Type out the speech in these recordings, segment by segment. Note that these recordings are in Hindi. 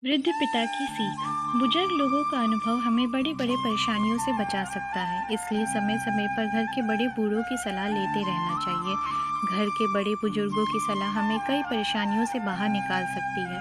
वृद्ध पिता की सीख। बुजुर्ग लोगों का अनुभव हमें बड़ी बड़ी परेशानियों से बचा सकता है, इसलिए समय समय पर घर के बड़े बूढ़ों की सलाह लेते रहना चाहिए। घर के बड़े बुजुर्गों की सलाह हमें कई परेशानियों से बाहर निकाल सकती है।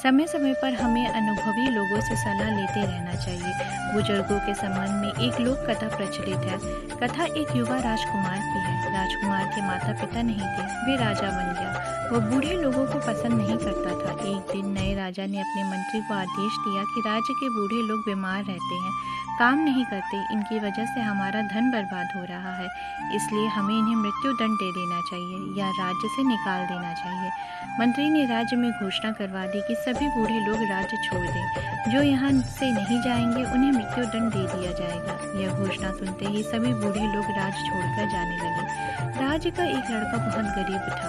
समय समय पर हमें अनुभवी लोगों से सलाह लेते रहना चाहिए। बुजुर्गों के संबंध में एक लोक कथा प्रचलित है। कथा एक युवा राजकुमार की है। राजकुमार के माता पिता नहीं थे, वे राजा बन गया। वह बूढ़े लोगों को पसंद नहीं करता था। एक दिन नए राजा ने अपने मंत्री को आदेश दिया कि राज्य के बूढ़े लोग बीमार रहते हैं, काम नहीं करते, इनकी वजह से हमारा धन बर्बाद हो रहा है, इसलिए हमें इन्हें मृत्यु दंड दे देना चाहिए या राज्य से निकाल देना चाहिए। मंत्री ने राज्य में घोषणा करवा दी कि सभी बूढ़े लोग राज्य छोड़ दें। जो यहाँ से नहीं जाएंगे उन्हें मृत्यु दंड दे दिया जाएगा। यह घोषणा सुनते ही सभी बूढ़े लोग राज्य छोड़कर जाने लगे। राज्य का एक लड़का बहुत गरीब था।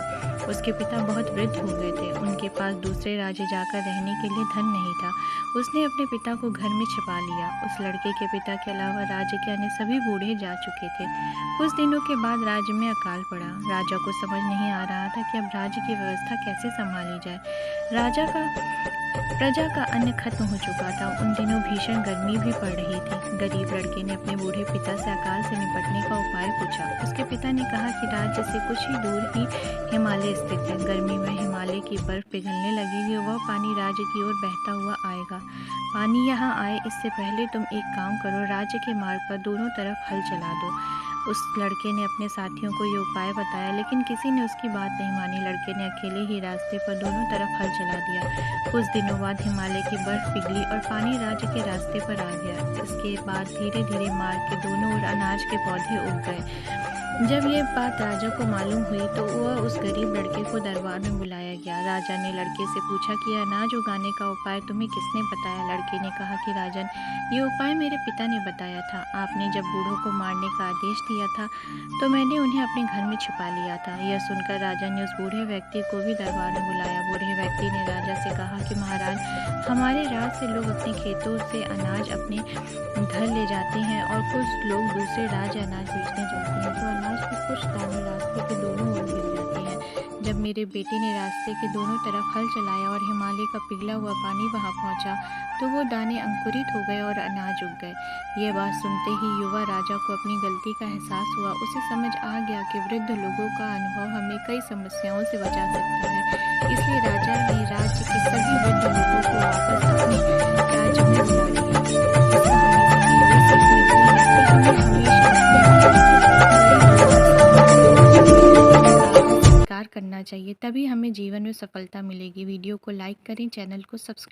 उसके पिता बहुत वृद्ध हो गए थे। उनके पास दूसरे राज्य जाकर रहने के लिए धन नहीं था। उसने अपने पिता को घर में छिपा लिया। उस लड़के के पिता के अलावा राज्य के अन्य सभी बूढ़े जा चुके थे। कुछ दिनों के बाद राज्य में अकाल पड़ा। राजा को समझ नहीं आ रहा था कि अब राज्य की व्यवस्था कैसे संभाली जाए। प्रजा का अन्न खत्म हो चुका था। उन दिनों भीषण गर्मी भी पड़ रही थी। गरीब लड़के ने अपने बूढ़े पिता से अकाल से निपटने का उपाय पूछा। उसके पिता ने कहा कि राज्य से कुछ ही दूर ही हिमालय स्थित है। गर्मी में हिमालय की बर्फ पिघलने लगेगी, वह पानी राज्य की ओर बहता हुआ आएगा। पानी यहाँ आए इससे पहले तुम एक काम करो, राज्य के मार्ग पर दोनों तरफ हल चला दो। उस लड़के ने अपने साथियों को ये उपाय बताया, लेकिन किसी ने उसकी बात नहीं मानी। लड़के ने अकेले ही रास्ते पर दोनों तरफ हल चला दिया। कुछ दिनों बाद हिमालय की बर्फ पिघली और पानी राज्य के रास्ते पर आ गया। इसके बाद धीरे धीरे मार्ग के दोनों ओर अनाज के पौधे उग गए। जब ये बात राजा को मालूम हुई तो वह उस गरीब लड़के को दरबार में बुलाया गया। राजा ने लड़के से पूछा कि अनाज उगाने का उपाय तुम्हें किसने बताया? लड़के ने कहा कि राजन, ये उपाय मेरे पिता ने बताया था। आपने जब बूढ़ों को मारने का आदेश दिया था तो मैंने उन्हें अपने घर में छिपा लिया था। यह सुनकर राजा ने उस बूढ़े व्यक्ति को भी दरबार में बुलाया। बूढ़े व्यक्ति ने राजा से कहा कि महाराज, हमारे राज्य से लोग अपने खेतों से अनाज अपने घर ले जाते हैं और कुछ लोग दूसरे राज्य अनाज बेचने जाते हैं, तो अनाज के कुछ दाने रास्ते के दोनों ओर गिर जाते हैं। जब मेरे बेटे ने रास्ते के दोनों तरफ हल चलाया और हिमालय का पिघला हुआ पानी वहां पहुंचा तो वो दाने अंकुरित हो गए और अनाज उग गए। ये बात सुनते ही युवा राजा को अपनी गलती का एहसास हुआ। उसे समझ आ गया कि वृद्ध लोगों का अनुभव हमें कई समस्याओं से बचा सकता है। इसलिए राजा ने राज्य के सभी वृद्ध लोगों को वापस अपने राज्य में बुला लिया। इस कहानी से हमें ये सीख मिलती है कि हमें हमेशा स्वीकार करना चाहिए, तभी हमें जीवन में सफलता मिलेगी। वीडियो को लाइक करें, चैनल को सब्सक्राइब